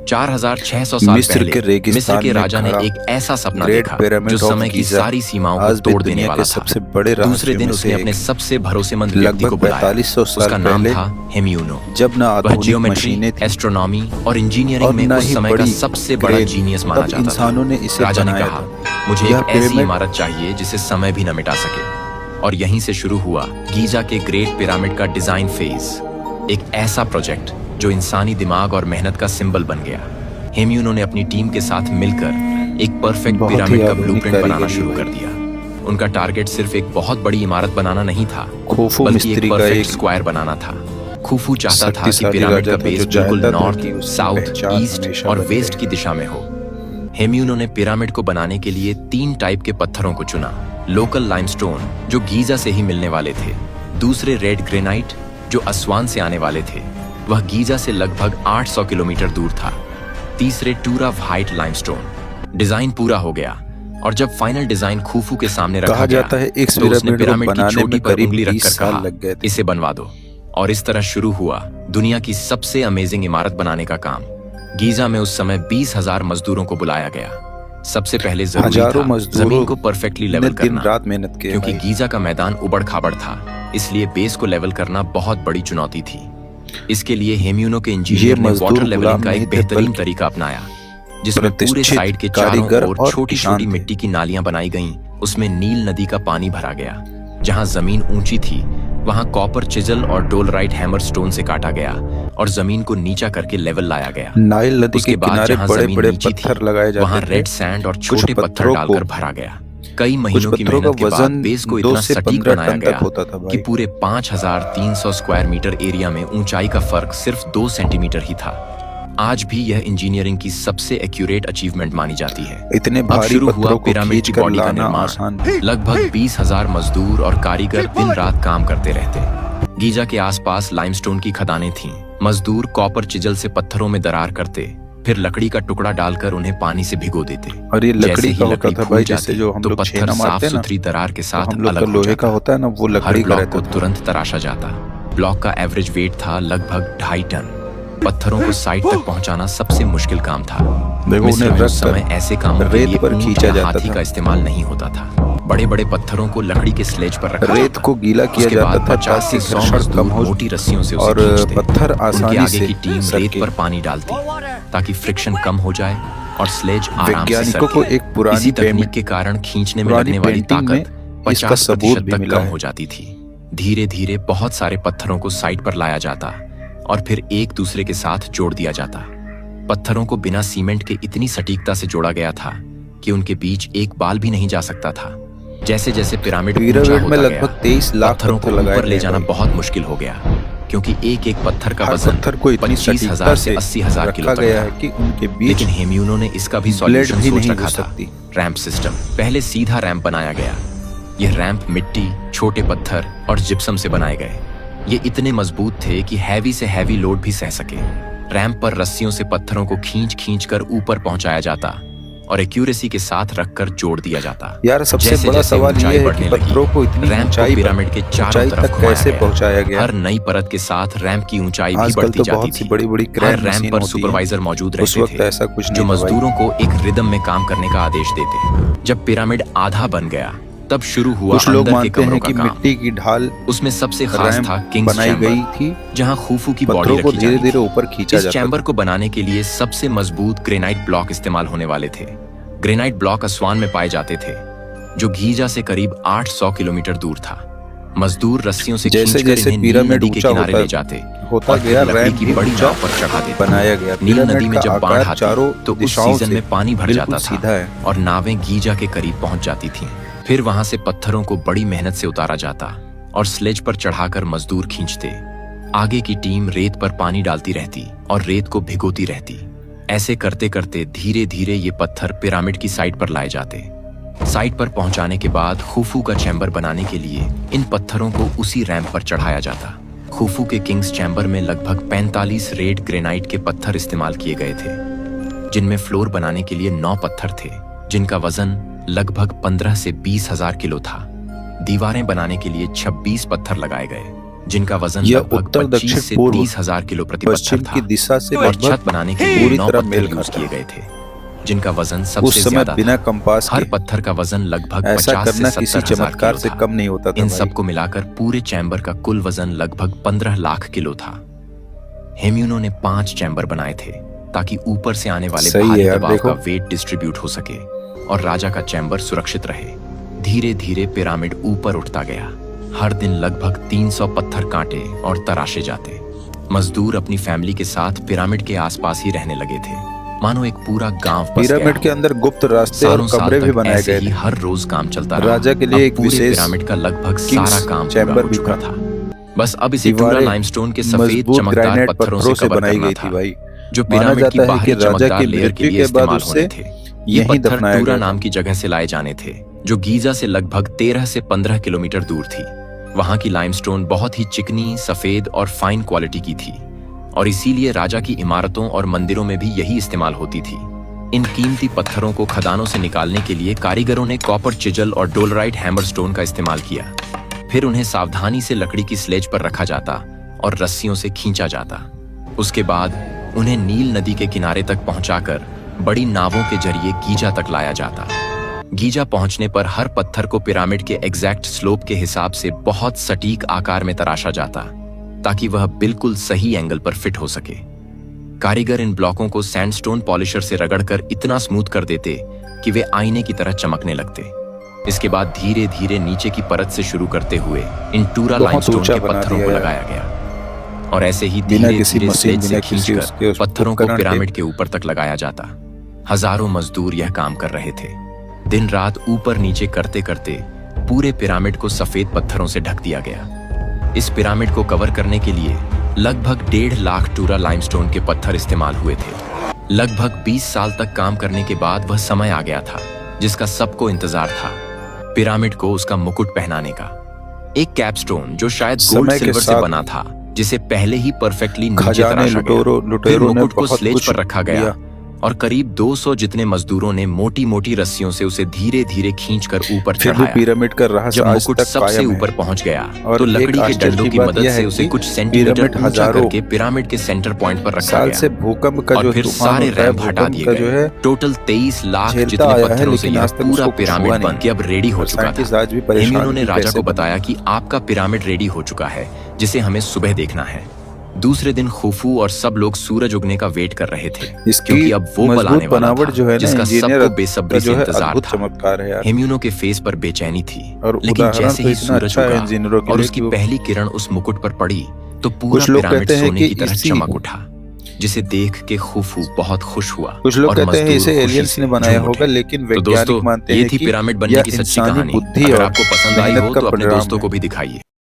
4600 साल मिस्र पहले के रेगिस्तान मिस्र के में राजा ने खड़ा एक ऐसा सपना ग्रेट देखा पिरामिड जो ऑफ समय की गीज़ा सारी सीमाओं को आज भी तोड़ देने दुनिया वाला के था। सबसे बड़े दूसरे रहस्यों दिन में उसने से अपने एक सबसे भरोसेमंद व्यक्ति को लगभग बुलाया। 4500 साल उसका नाम पहले था हेमियूनो। जब न वह आधुनिक जियोमेट्री, मशीनें थी एस्ट्रोनॉमी और इंजीनियरिंग और में न उस ही समय का बड़ी सबसे बड़ा ग्रेट, जीनियस माना तब जाता इंसानों ने था। इसे राजा ने बनाया कहा, था। मुझे यह एक ऐसी पिरामिड इमारत चाहिए जिसे समय भी न मिटा सके। और यहीं से शुरू हुआ गीजा के ग्रेट पिरामिड का डिजाइन फेज, एक ऐसा प्रोजेक्ट जो इंसानी दिमाग और मेहनत का सिंबल बन गया। हेमियूनो ने अपनी टीम के साथ मिलकर एक परफेक्ट बहुत ही पिरामिड का आधुनिक ब्लूप्रिंट बनाना कारीगरी शुरू हुई। कर दिया। उनका टारगेट सिर्फ एक बहुत बड़ी इमारत बनाना नहीं था, खुफू बल्कि एक मिस्त्री का परफेक्ट एक स्क्वायर बनाना था। खुफू चाहता था कि शक्तिशाली पिरामिड राजा का था बेस जो बिल्कुल चाहता था नॉर्थ, कि उसकी साउथ, पहचान ईस्ट हमेशा और बनी वेस्ट रहे। की दिशा में हो। हेमियूनो ने पिरामिड को बनाने के लिए 3 टाइप के पत्थरों को चुना। लोकल लाइमस्टोन जो गीजा से ही मिलने वाले थे, दूसरे रेड ग्रेनाइट जो असवान से आने वाले थे, वह गीजा से लगभग 800 किलोमीटर दूर था, तीसरे टूरा व्हाइट लाइमस्टोन। डिजाइन पूरा हो गया और जब फाइनल डिजाइन खुफू के सामने रखा कहा गया जाता है एक तो उसने पिरामिड को पिरामिड की बनाने चोटी में पर करीब उंगली 20 रखकर साल कहा, लग गए थे। इसे बनवा दो। और इस तरह शुरू हुआ दुनिया की सबसे अमेजिंग इमारत बनाने का काम। गीजा में उस समय 20,000 मजदूरों को बुलाया गया। सबसे पहले जरूरी हजारों था मजदूरों जमीन को परफेक्टली लेवल दिन करना, रात मेहनत की क्योंकि भाई। गीजा का मैदान उबड़ खाबड़ था, इसलिए बेस को लेवल करना बहुत बड़ी चुनौती थी। इसके लिए हेमियूनो के इंजीनियर ने मजदूर वाटर लेवलिंग गुलाम का नहीं एक थे, बेहतरीन बल्कि तरीका अपनाया, जिसमें पूरे प्रतिष्ठित साइड के चारों कारीगर ओर और छोटी किसान छोटी थे। मिट्टी की नालियां बनाई गईं। उसमें नील नदी का पानी भरा गया। जहां जमीन ऊंची थी वहां कॉपर चिजल और डोलराइट हैमर स्टोन से काटा गया और जमीन को नीचा करके लेवल लाया गया। नाइल नदी उसके के बाद किनारे जहां बड़े जमीन बड़े नीची पत्थर थी लगाए जाते वहां थे। रेड सैंड और कुछ छोटे पत्थर पत्थरों को डालकर भरा गया। कई महीनों की पत्थरों का मेहनत के बाद वजन बेस को 2 इतना से सटीक 15 बनाया टन गया तक होता था कि भाई। पूरे 5300 स्क्वायर मीटर एरिया में ऊंचाई का फर्क सिर्फ 2 सेंटीमीटर ही था। आज भी यह इंजीनियरिंग की सबसे एक्यूरेट अचीवमेंट मानी जाती है। इतने अब भारी शुरू हुआ पत्थरों को पिरामिड की खींचकर बॉडी का लाना निर्माण। आसान लगभग 20,000 मजदूर और कारीगर दिन रात काम करते रहते। गीजा के आसपास लाइमस्टोन की खदानें थीं। मजदूर कॉपर चिजल से पत्थरों में दरार करते, फिर लकड़ी का टुकड़ा डालकर उन्हें पानी से भिगो देते। और ये जैसे लकड़ी ही का होता लकड़ी था फूल भाई, जाती जैसे जो हम तो लोग पत्थर छेना साफ मारते हैं ना, सुथरी दरार के तो साथ हम लोग अलग का हो लोहे जाता। का होता है ना, वो हर लकड़ी का ब्लॉक रहता को था। तुरंत तराशा जाता। ब्लॉक का एवरेज वेट था लगभग 2.5 टन। पत्थरों को साइट तक पहुंचाना सबसे मुश्किल काम था। देखो मिस्र उन्हें में रख उस समय कर ऐसे कामों के रेत लिए पर ऊंट खींचा या जाता हाथी था। का इस्तेमाल नहीं होता था। बड़े बड़े पत्थरों को लकड़ी के स्लेज पर रखा रेत जाता। को गीला किया उसके जाता बाद था 50 से ताकि 100 घर्षण मजदूर कम हो मोटी रस्सियों से उसे और खींचते। पत्थर उनके आसानी आगे से की टीम रेत सरके। पर पानी डालती ताकि फ्रिक्शन कम हो जाए और स्लेज आराम से वैज्ञानिकों को सरके। एक पुरानी इसी तकनीक पेमेंट के कारण खींचने में पुरानी लगने वाली पेंटिंग में ताकत इसका 50% सबूत भी तक मिला कम है। हो जाती थी। धीरे धीरे बहुत सारे पत्थरों को साइट पर लाया जाता और फिर एक दूसरे के साथ जोड़ दिया जाता। पत्थरों को बिना सीमेंट के इतनी सटीकता से जोड़ा गया था कि उनके बीच एक बाल भी नहीं जा सकता था। जैसे जैसे पिरामिड ऊंचा पिरामिड में होता लगभग गया, 23 लाख पत्थरों को पत्थर लगाए ऊपर ले गए जाना भाई। बहुत मुश्किल हो गया, क्योंकि एक एक पत्थर का हर वजन पत्थर को इतनी 25,000 से सटीकता 80,000 किलो रखा तक गया था। है कि उनके बीच लेकिन हेमियूनो ने इसका भी ब्लेड सॉल्यूशन भी सोच नहीं रखा घुस था। सकती। Ramp system. पहले सीधा रैंप बनाया गया। यह रैंप मिट्टी, छोटे पत्थर और जिप्सम से बनाए गए। ये इतने मजबूत थे कि हैवी से हैवी लोड भी सह सके। रैंप पर रस्सियों से पत्थरों को खींच कर ऊपर पहुंचाया जाता और एक्यूरेसी के साथ रखकर जोड़ दिया जाता। यार सबसे जैसे बड़ा जैसे सवाल ऊंचाई ये है बढ़ने कि लगी, पत्थरों को इतनी रैंप को ऊंचाई पिरामिड के चारों ऊंचाई तरफ तक घुमाया कैसे गया। पहुंचाया गया? हर नई परत के साथ रैंप की ऊंचाई भी आजकल बढ़ती तो जाती बहुत सी थी। बड़ी-बड़ी हर क्रैन रैंप मशीन पर होती है। सुपरवाइजर मौजूद उस रहते वक्त थे, ऐसा कुछ जो नहीं था भाई। मजदूरों को एक रिदम में काम करने का आदेश देते। जब पिरामिड आधा बन गया तब शुरू हुआ कुछ लोग अंदर के मानते कमरों हैं का कि काम। मिट्टी की ढाल उसमें सबसे खास रैंप था किंग्स बनाई चैम्बर, गई थी। जहां खुफू की बॉडी पत्थरों को रखी धीरे जाती धीरे थी। ऊपर खींचा इस जाता चैम्बर को बनाने के लिए सबसे मजबूत ग्रेनाइट ब्लॉक इस्तेमाल होने वाले थे। ग्रेनाइट ब्लॉक असवान में पाए जाते थे, जो गीजा से करीब 800 किलोमीटर दूर था। मजदूर रस्सियों से जैसे खींचकर जैसे इन्हें नील पिरामिड नदी के ऊंचा किनारे होता ले जाते होता और गया, फिर लकड़ी रैंप की भी बड़ी ऊंचा नाव पर चढ़ा देते। बनाया गया। नील पिरामिड नदी में का जब बाढ़ आकार आती चारों तो उस दिशाओं सीजन से में पानी भर बिल्कुल जाता सीधा था है। और नावें गीजा के करीब पहुंच जाती थीं। फिर वहां से पत्थरों को बड़ी मेहनत से उतारा जाता और स्लेज पर चढ़ाकर मजदूर खींचते। आगे की टीम रेत पर पानी डालती रहती और रेत को भिगोती रहती। ऐसे करते करते धीरे धीरे ये पत्थर पिरामिड की साइट पर लाए जाते। साइट पर पहुंचाने के बाद खुफू का चैम्बर बनाने के लिए इन पत्थरों को उसी रैंप पर चढ़ाया जाता। खुफू के किंग्स चैम्बर में लगभग 45 रेड ग्रेनाइट के पत्थर इस्तेमाल किए गए थे, जिनमें फ्लोर बनाने के लिए 9 पत्थर थे, जिनका वजन लगभग 15 से 20,000 किलो था। दीवारें बनाने के लिए 26 पत्थर लगाए गए। जिनका वजन यह लगभग उत्तर 25 दक्षिण से पूर्व 30,000 किलो प्रति पत्थर पश्चिम था की दिशा से और छत लगभग बनाने के लिए पूरी 9 तरह पत्थर मेल यूज खाता किए गए थे, जिनका वजन उस सबसे समय ज्यादा बिना था। कंपास हर के पत्थर का वजन लगभग ऐसा 50 करना से किसी 70,000 चमत्कार किलो से था। कम नहीं होता था इन भाई। सबको मिलाकर पूरे चैम्बर का कुल वजन लगभग 15 लाख किलो था। हेम्यूनो ने 5 चैम्बर बनाए थे ताकि ऊपर से आने वाले सही है भारी यार, दबाव देखो। का वेट डिस्ट्रीब्यूट हो सके और राजा का चैम्बर सुरक्षित रहे। धीरे धीरे पिरामिड ऊपर उठता गया। हर दिन लगभग 300 पत्थर काटे और तराशे जाते। मजदूर अपनी फैमिली के साथ पिरामिड के आसपास ही रहने लगे थे, मानो एक पूरा गांव बस गया पिरामिड के हो। अंदर गुप्त रास्ते और सालों साल कमरे भी तक बनाए ऐसे गए ही थे। हर रोज काम चलता रहा। राजा के लिए अब एक पूरे विशेष पिरामिड का लगभग किंग्स सारा काम पूरा चैम्बर हो भी चुका था। था। बस अब इसे टूरा दीवारें लाइमस्टोन के सफेद मजबूत चमकदार ग्रेनाइट पत्थरों से कवर बनाई करना गई था, थी भाई। जो माना पिरामिड की जाता है बाहरी कि राजा चमकदार की लेयर के मृत्यु लिए के बाद इस्तेमाल उसे होने थे। ये यहीं पत्थर दफनाया टूरा गया नाम था। की जगह से लाए जाने थे, जो गीजा से लगभग 13 से 15 किलोमीटर दूर थी। वहां की लाइमस्टोन बहुत ही चिकनी, सफेद और फाइन क्वालिटी की थी और इसीलिए राजा की इमारतों और मंदिरों में भी यही इस्तेमाल होती थी। इन कीमती पत्थरों को खदानों से निकालने के लिए कारीगरों ने कॉपर चिजल और डोलराइट हैमरस्टोन का इस्तेमाल किया। फिर उन्हें सावधानी से लकड़ी की स्लेज पर रखा जाता और रस्सियों से खींचा जाता। उसके बाद उन्हें नील नदी के किनारे तक पहुंचाकर बड़ी नावों के जरिए गीजा तक लाया जाता। गीजा पहुंचने पर हर पत्थर को पिरामिड के एग्जैक्ट स्लोप के हिसाब से बहुत सटीक आकार में तराशा जाता, ताकि वह बिल्कुल सही एंगल पर फिट हो सके। कारीगर इन ब्लॉकों को सैंडस्टोन पॉलिशर से रगड़कर इतना स्मूथ कर देते कि वे आईने की तरह चमकने लगते। इसके बाद धीरे धीरे नीचे की परत से शुरू करते हुए इन टूरा लाइमस्टोन के पत्थरों को लगाया गया और ऐसे ही धीरे धीरे स्लेज से खींचकर पत्थरों को पिरामिड के ऊपर तक लगाया जाता। हजारों मजदूर यह काम कर रहे थे। दिन रात ऊपर नीचे करते करते पूरे पिरामिड को सफेद पत्थरों से ढक दिया गया। इस पिरामिड को कवर करने के लिए लगभग 1.5 लाख टूरा लाइमस्टोन के पत्थर इस्तेमाल हुए थे। लगभग 20 साल तक काम करने के बाद वह समय आ गया था जिसका सबको इंतजार था, पिरामिड को उसका मुकुट पहनाने का। एक कैपस्टोन जो शायद गोल्ड सिल्वर से बना था, जिसे पहले ही परफेक्टली नीचे तराशा गया। फिर मुकुट को स्लेज पर रखा गया और करीब 200 जितने मजदूरों ने मोटी मोटी रस्सियों से उसे धीरे धीरे खींचकर ऊपर चढ़ाया। पिरामिड का रहस्य जब मुकुट सबसे ऊपर पहुंच गया तो लकड़ी के डंडों की मदद से उसे कुछ सेंटीमीटर ऊंचा करके पिरामिड के सेंटर पॉइंट पर रखा गया से भूकंप का और फिर सारे रैंप हटा दिए गए। टोटल 23 लाख जितने पत्थरों से यह पूरा पिरामिड बन के अब रेडी हो चुका था। हेम्यूनो ने राजा को बताया कि आपका पिरामिड रेडी हो चुका है, जिसे हमें सुबह देखना है। दूसरे दिन खुफू और सब लोग सूरज उगने का वेट कर रहे थे, क्योंकि अब वो पल आने वाला था जिसका सबको बेसब्री से इंतजार था। हेम्यूनो के फेस पर बेचैनी थी, लेकिन जैसे ही सूरज उगा और उसकी पहली किरण उस मुकुट पर पड़ी तो पूरा पिरामिड सोने की तरह चमक उठा, जिसे देख के खुफू बहुत खुश हुआ। कुछ लोग कहते हैं इसे एलियंस ने बनाया होगा, लेकिन वैज्ञानिक मानते हैं ये थी पिरामिड बनने की सच्ची कहानी। अगर आपको पसंद आई हो तो अपने दोस्तों को भी दिखाइए।